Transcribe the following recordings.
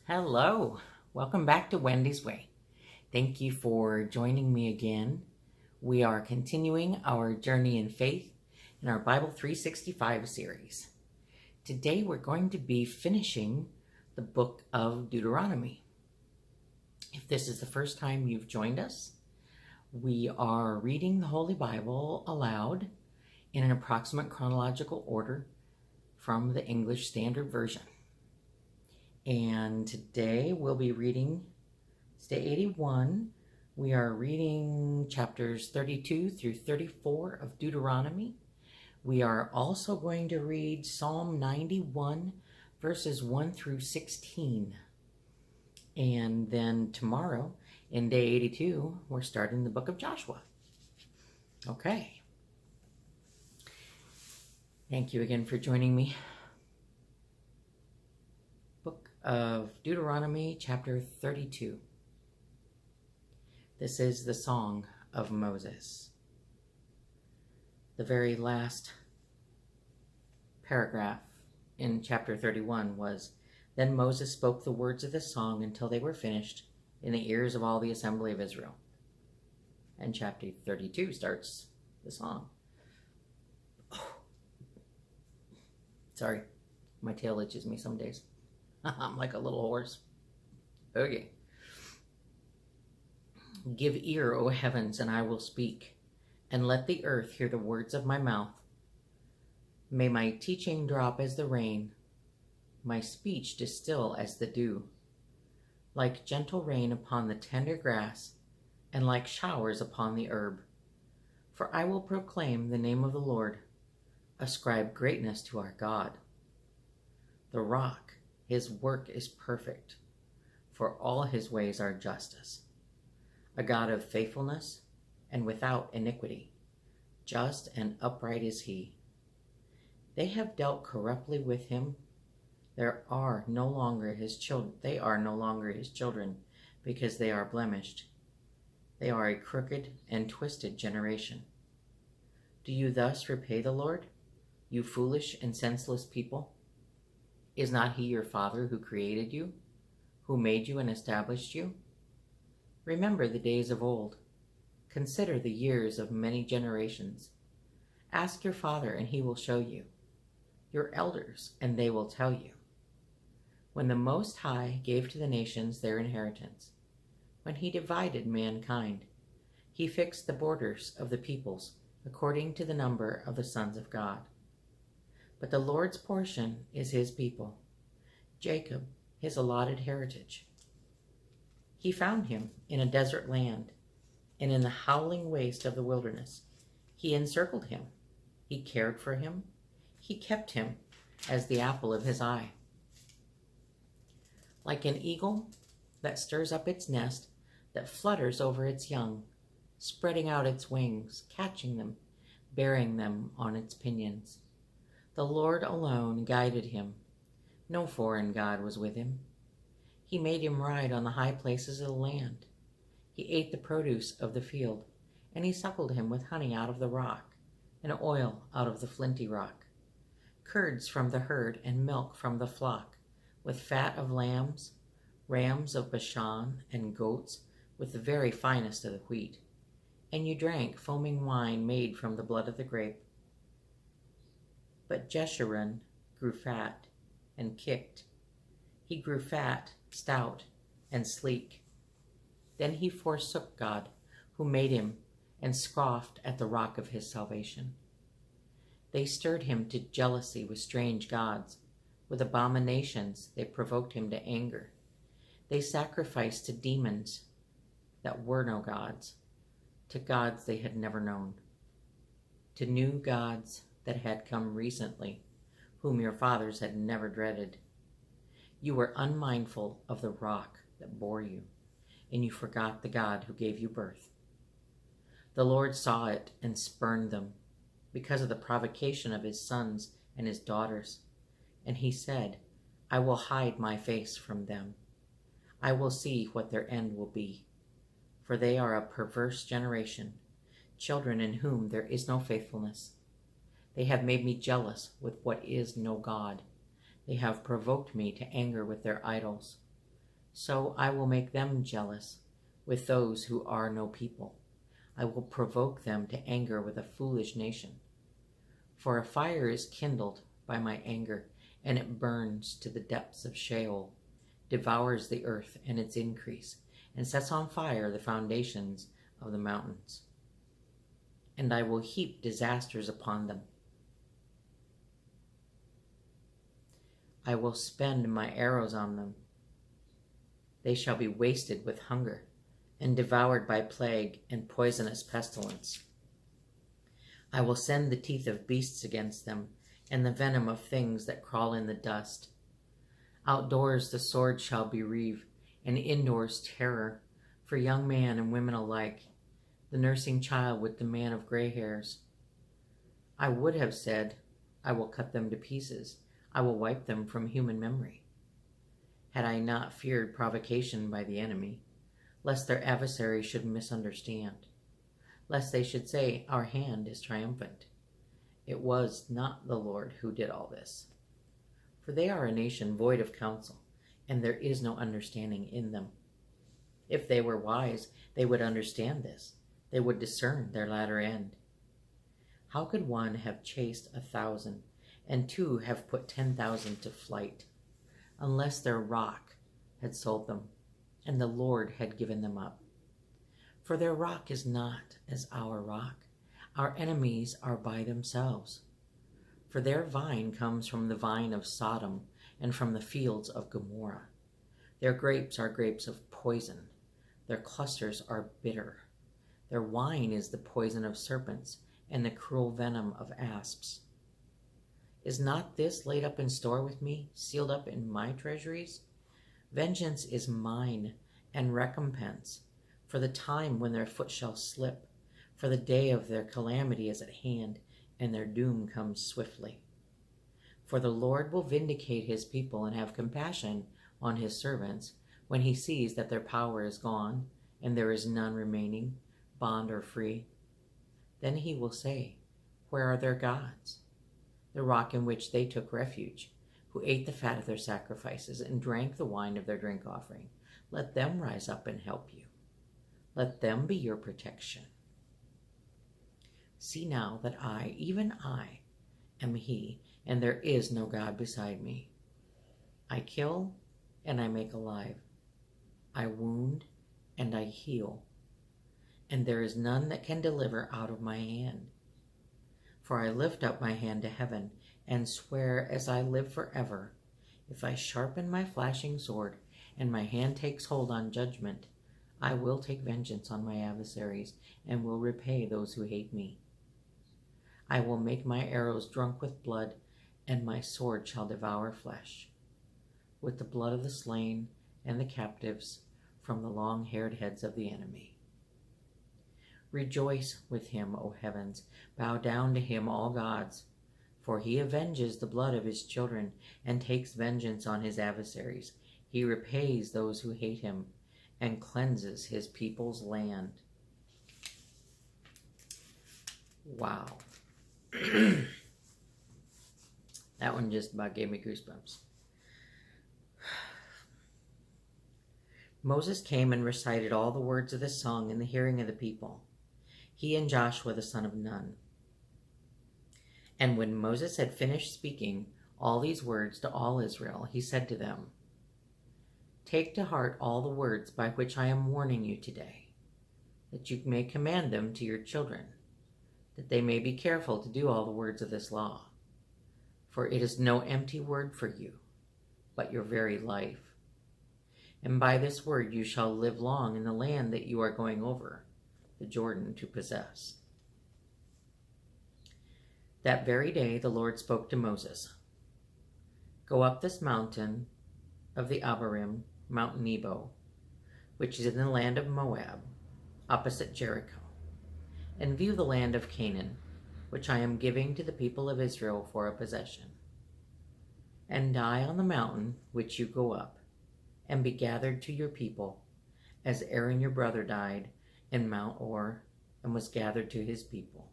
Hello, welcome back to Wendy's Way. Thank you for joining me again. We are continuing our journey in faith in our Bible 365 series. Today we're going to be finishing the book of Deuteronomy. If this is the first time you've joined us, we are reading the Holy Bible aloud in an approximate chronological order from the English Standard Version. And today we'll be reading, it's day 81. We are reading chapters 32 through 34 of Deuteronomy. We are also going to read Psalm 91, verses 1 through 16. And then tomorrow, in day 82, we're starting the book of Joshua. Okay. Thank you again for joining me. Book of Deuteronomy, chapter 32. This is the Song of Moses. The very last paragraph in chapter 31 was, "Then Moses spoke the words of the song until they were finished in the ears of all the assembly of Israel." And chapter 32 starts the song. Sorry, my tail itches me some days. I'm like a little horse. Okay. "Give ear, O heavens, and I will speak, and let the earth hear the words of my mouth. May my teaching drop as the rain, my speech distill as the dew, like gentle rain upon the tender grass, and like showers upon the herb. For I will proclaim the name of the Lord, ascribe greatness to our God. The rock, his work is perfect, for all his ways are justice. A God of faithfulness and without iniquity, just and upright is he. They have dealt corruptly with him. They are no longer his children, because they are blemished. They are a crooked and twisted generation. Do you thus repay the Lord, you foolish and senseless people? Is not he your Father who created you, who made you and established you? Remember the days of old. Consider the years of many generations. Ask your father, and he will show you, your elders, and they will tell you. When the Most High gave to the nations their inheritance, when he divided mankind, he fixed the borders of the peoples according to the number of the sons of God. But the Lord's portion is his people, Jacob his allotted heritage. He found him in a desert land, and in the howling waste of the wilderness. He encircled him, he cared for him, he kept him as the apple of his eye. Like an eagle that stirs up its nest, that flutters over its young, spreading out its wings, catching them, bearing them on its pinions. The Lord alone guided him. No foreign god was with him. He made him ride on the high places of the land. He ate the produce of the field, and he suckled him with honey out of the rock, and oil out of the flinty rock, curds from the herd and milk from the flock, with fat of lambs, rams of Bashan, and goats with the very finest of the wheat. And you drank foaming wine made from the blood of the grape. But Jeshurun grew fat and kicked. He grew fat, stout, and sleek. Then he forsook God, who made him, and scoffed at the rock of his salvation. They stirred him to jealousy with strange gods. With abominations they provoked him to anger. They sacrificed to demons that were no gods, to gods they had never known, to new gods that had come recently, whom your fathers had never dreaded. You were unmindful of the rock that bore you, and you forgot the God who gave you birth. The Lord saw it and spurned them, because of the provocation of his sons and his daughters. And he said, I will hide my face from them. I will see what their end will be. For they are a perverse generation, children in whom there is no faithfulness. They have made me jealous with what is no God. They have provoked me to anger with their idols. So I will make them jealous with those who are no people. I will provoke them to anger with a foolish nation. For a fire is kindled by my anger, and it burns to the depths of Sheol, devours the earth and its increase, and sets on fire the foundations of the mountains. And I will heap disasters upon them. I will spend my arrows on them. They shall be wasted with hunger, and devoured by plague and poisonous pestilence. I will send the teeth of beasts against them, and the venom of things that crawl in the dust. Outdoors the sword shall bereave, and indoors terror, for young man and women alike, the nursing child with the man of gray hairs. I would have said, I will cut them to pieces, I will wipe them from human memory, had I not feared provocation by the enemy, lest their adversary should misunderstand, lest they should say, our hand is triumphant. It was not the Lord who did all this. For they are a nation void of counsel, and there is no understanding in them. If they were wise, they would understand this. They would discern their latter end. How could one have chased 1,000, and two have put 10,000 to flight, unless their rock had sold them, and the Lord had given them up? For their rock is not as our rock. Our enemies are by themselves. For their vine comes from the vine of Sodom, and from the fields of Gomorrah. Their grapes are grapes of poison. Their clusters are bitter. Their wine is the poison of serpents, and the cruel venom of asps. Is not this laid up in store with me, sealed up in my treasuries? Vengeance is mine, and recompense, for the time when their foot shall slip, for the day of their calamity is at hand, and their doom comes swiftly. For the Lord will vindicate his people and have compassion on his servants when he sees that their power is gone, and there is none remaining, bond or free. Then he will say, where are their gods? The rock in which they took refuge, who ate the fat of their sacrifices and drank the wine of their drink offering. Let them rise up and help you. Let them be your protection. See now that I, even I, am he, and there is no God beside me. I kill, and I make alive. I wound, and I heal. And there is none that can deliver out of my hand. For I lift up my hand to heaven, and swear as I live forever, if I sharpen my flashing sword, and my hand takes hold on judgment, I will take vengeance on my adversaries, and will repay those who hate me. I will make my arrows drunk with blood, and my sword shall devour flesh, with the blood of the slain and the captives from the long-haired heads of the enemy. Rejoice with him, O heavens, bow down to him, all gods, for he avenges the blood of his children, and takes vengeance on his adversaries. He repays those who hate him, and cleanses his people's land. Wow. That one just about gave me goosebumps. Moses came and recited all the words of this song in the hearing of the people, he and Joshua the son of Nun. And when Moses had finished speaking all these words to all Israel, he said to them, take to heart all the words by which I am warning you today, that you may command them to your children, that they may be careful to do all the words of this law. For it is no empty word for you, but your very life. And by this word you shall live long in the land that you are going over, the Jordan, to possess. That very day the Lord spoke to Moses. Go up this mountain of the Abarim, Mount Nebo, which is in the land of Moab, opposite Jericho, and view the land of Canaan, which I am giving to the people of Israel for a possession. And die on the mountain which you go up, and be gathered to your people, as Aaron your brother died in Mount Or, and was gathered to his people.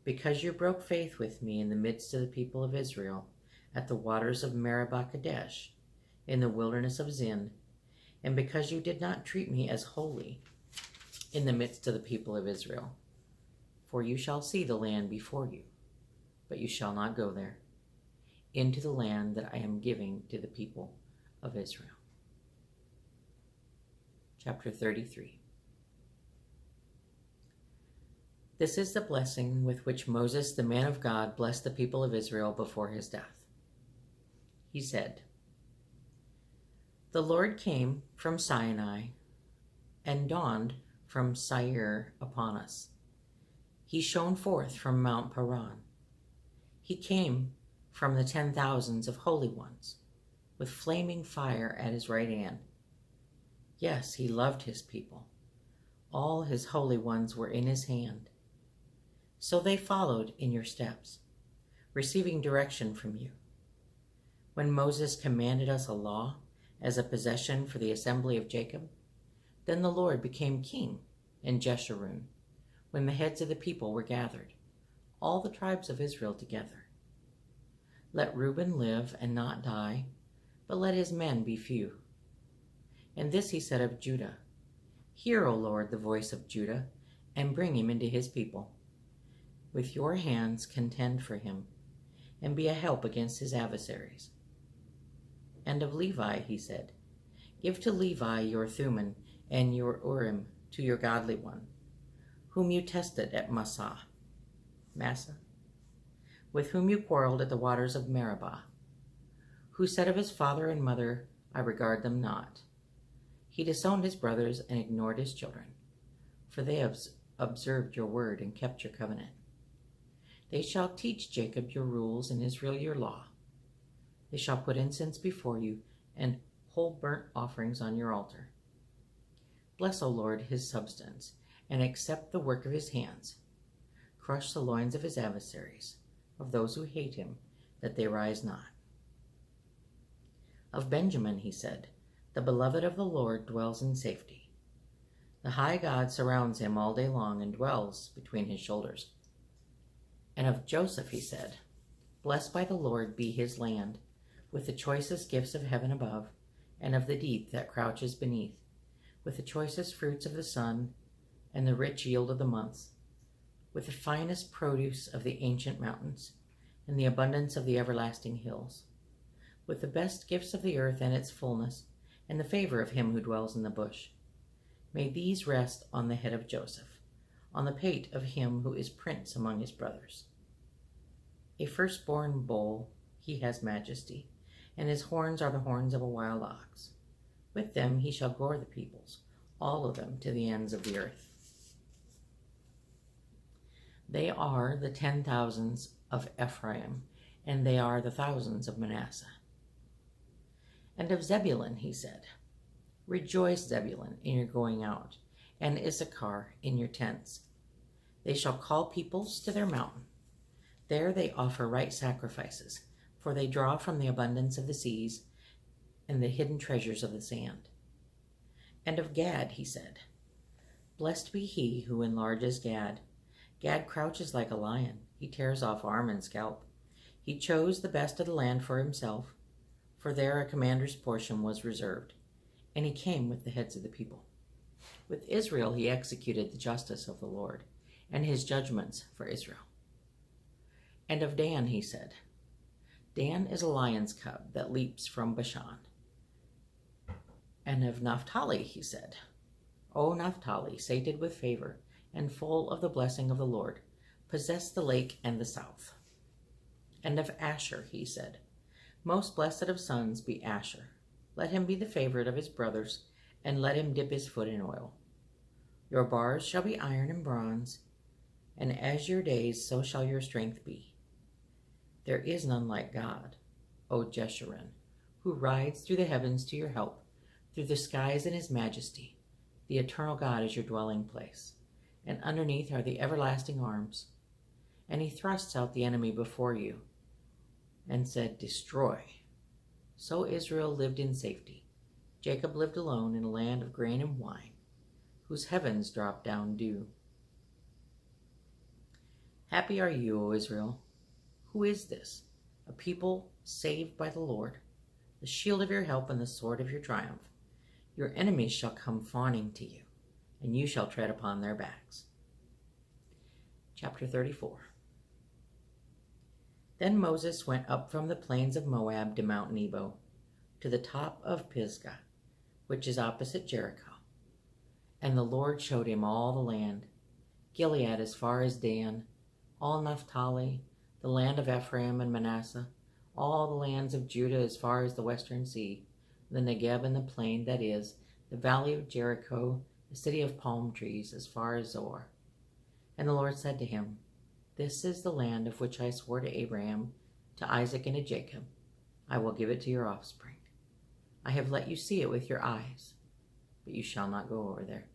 Because you broke faith with me in the midst of the people of Israel, at the waters of Meribah Kadesh, in the wilderness of Zin, and because you did not treat me as holy in the midst of the people of Israel. For you shall see the land before you, but you shall not go there, into the land that I am giving to the people of Israel. Chapter 33. This is the blessing with which Moses, the man of God, blessed the people of Israel before his death. He said, The Lord came from Sinai and dawned from Seir upon us. He shone forth from Mount Paran. He came from the 10,000s of holy ones, with flaming fire at his right hand. Yes, he loved his people. All his holy ones were in his hand. So they followed in your steps, receiving direction from you. When Moses commanded us a law as a possession for the assembly of Jacob, then the Lord became king in Jeshurun, when the heads of the people were gathered, all the tribes of Israel together. Let Reuben live and not die, but let his men be few. And this he said of Judah, Hear, O Lord, the voice of Judah, and bring him into his people. With your hands contend for him, and be a help against his adversaries. And of Levi he said, Give to Levi your Thummim and your Urim to your godly one, whom you tested at Massah, with whom you quarreled at the waters of Meribah, who said of his father and mother, I regard them not. He disowned his brothers and ignored his children, for they have observed your word and kept your covenant. They shall teach Jacob your rules and Israel your law. They shall put incense before you and whole burnt offerings on your altar. Bless, O Lord, his substance, and accept the work of his hands. Crush the loins of his adversaries, of those who hate him, that they rise not. Of Benjamin he said, The beloved of the Lord dwells in safety. The high God surrounds him all day long and dwells between his shoulders. And of Joseph he said, Blessed by the Lord be his land, with the choicest gifts of heaven above, and of the deep that crouches beneath, with the choicest fruits of the sun, and the rich yield of the months, with the finest produce of the ancient mountains, and the abundance of the everlasting hills, with the best gifts of the earth and its fullness, and the favor of him who dwells in the bush. May these rest on the head of Joseph, on the pate of him who is prince among his brothers. A firstborn bull, he has majesty, and his horns are the horns of a wild ox. With them he shall gore the peoples, all of them to the ends of the earth. They are the 10,000s of Ephraim, and they are the thousands of Manasseh. And of Zebulun he said, Rejoice, Zebulun, in your going out, and Issachar in your tents. They shall call peoples to their mountain. There they offer right sacrifices, for they draw from the abundance of the seas and the hidden treasures of the sand. And of Gad he said, Blessed be he who enlarges Gad. Gad crouches like a lion. He tears off arm and scalp. He chose the best of the land for himself, for there a commander's portion was reserved, and he came with the heads of the people. With Israel he executed the justice of the Lord, and his judgments for Israel. And of Dan he said, Dan is a lion's cub that leaps from Bashan. And of Naphtali he said, O Naphtali, sated with favor, and full of the blessing of the Lord, possess the lake and the south. And of Asher he said, Most blessed of sons be Asher. Let him be the favorite of his brothers, and let him dip his foot in oil. Your bars shall be iron and bronze, and as your days, so shall your strength be. There is none like God, O Jeshurun, who rides through the heavens to your help, through the skies in his majesty. The eternal God is your dwelling place, and underneath are the everlasting arms. And he thrusts out the enemy before you, and said, Destroy. So Israel lived in safety. Jacob lived alone in a land of grain and wine, whose heavens drop down dew. Happy are you, O Israel. Who is this? A people saved by the Lord, the shield of your help and the sword of your triumph. Your enemies shall come fawning to you, and you shall tread upon their backs. Chapter 34. Then Moses went up from the plains of Moab to Mount Nebo, to the top of Pisgah, which is opposite Jericho. And the Lord showed him all the land, Gilead as far as Dan, all Naphtali, the land of Ephraim and Manasseh, all the lands of Judah as far as the western sea, the Negeb and the plain, that is, the valley of Jericho, the city of palm trees, as far as Zoar. And the Lord said to him, This is the land of which I swore to Abraham, to Isaac, and to Jacob. I will give it to your offspring. I have let you see it with your eyes, but you shall not go over there.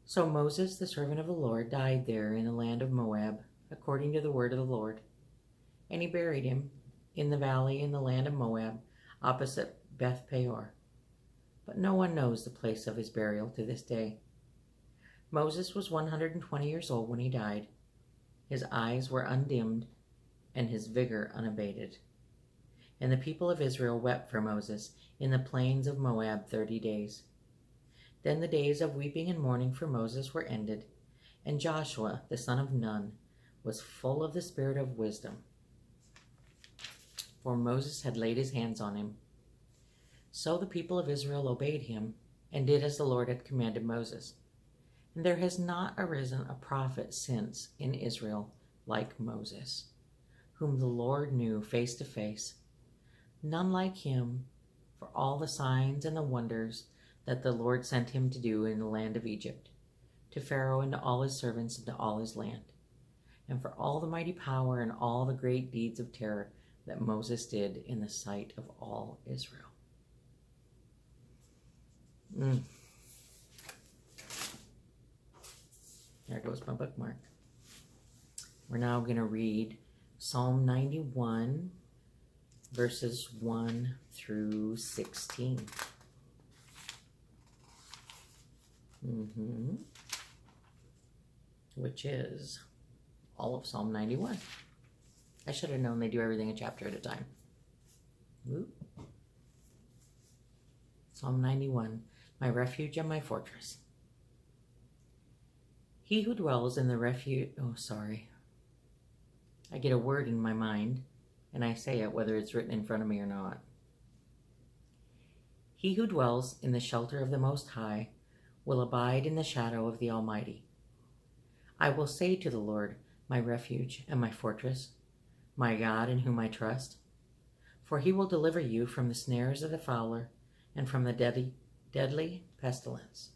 So Moses, the servant of the Lord, died there in the land of Moab, according to the word of the Lord. And he buried him in the valley in the land of Moab, opposite Beth Peor. But no one knows the place of his burial to this day. Moses was 120 years old when he died. His eyes were undimmed, and his vigor unabated. And the people of Israel wept for Moses in the plains of Moab 30 days. Then the days of weeping and mourning for Moses were ended, and Joshua, the son of Nun, was full of the spirit of wisdom, for Moses had laid his hands on him. So the people of Israel obeyed him, and did as the Lord had commanded Moses. And there has not arisen a prophet since in Israel like Moses, whom the Lord knew face to face, none like him, for all the signs and the wonders that the Lord sent him to do in the land of Egypt, to Pharaoh and to all his servants and to all his land, and for all the mighty power and all the great deeds of terror that Moses did in the sight of all Israel. There goes my bookmark. We're now going to read Psalm 91, verses 1 through 16. Which is all of Psalm 91. I should have known they do everything a chapter at a time. Whoop. Psalm 91, my refuge and my fortress. He who dwells in the refuge... I get a word in my mind, and I say it whether it's written in front of me or not. He who dwells in the shelter of the Most High will abide in the shadow of the Almighty. I will say to the Lord, my refuge and my fortress, my God in whom I trust. For he will deliver you from the snares of the fowler and from the deadly pestilence.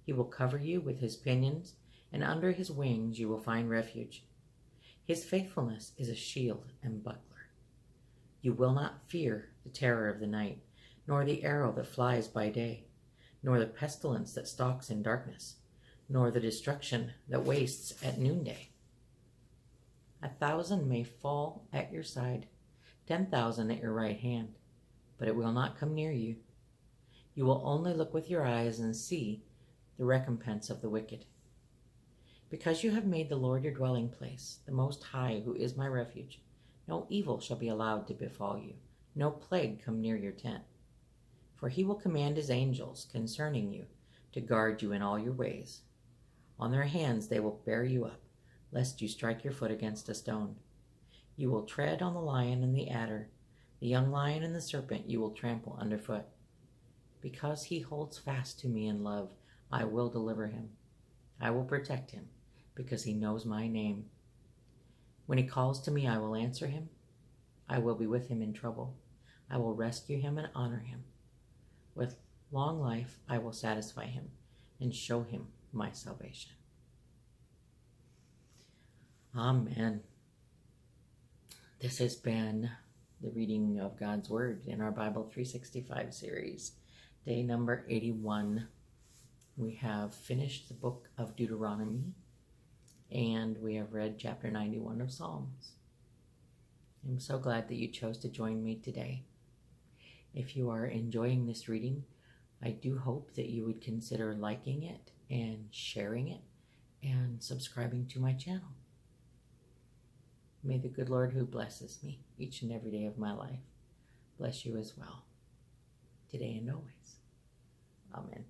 He will cover you with his pinions, and under his wings you will find refuge. His faithfulness is a shield and buckler. You will not fear the terror of the night, nor the arrow that flies by day, nor the pestilence that stalks in darkness, nor the destruction that wastes at noonday. 1,000 may fall at your side, 10,000 at your right hand, but it will not come near you. You will only look with your eyes and see the recompense of the wicked. Because you have made the Lord your dwelling place, the Most High, who is my refuge, no evil shall be allowed to befall you, no plague come near your tent. For he will command his angels concerning you to guard you in all your ways. On their hands they will bear you up, lest you strike your foot against a stone. You will tread on the lion and the adder, the young lion and the serpent you will trample underfoot. Because he holds fast to me in love, I will deliver him. I will protect him, because he knows my name. When he calls to me, I will answer him. I will be with him in trouble. I will rescue him and honor him. With long life I will satisfy him and show him my salvation. Amen. This has been the reading of God's Word in our Bible 365 series, day number 81. We have finished the book of Deuteronomy, and we have read chapter 91 of Psalms. I'm so glad that you chose to join me today. If you are enjoying this reading, I do hope that you would consider liking it and sharing it and subscribing to my channel. May the good Lord who blesses me each and every day of my life bless you as well, today and always. Amen.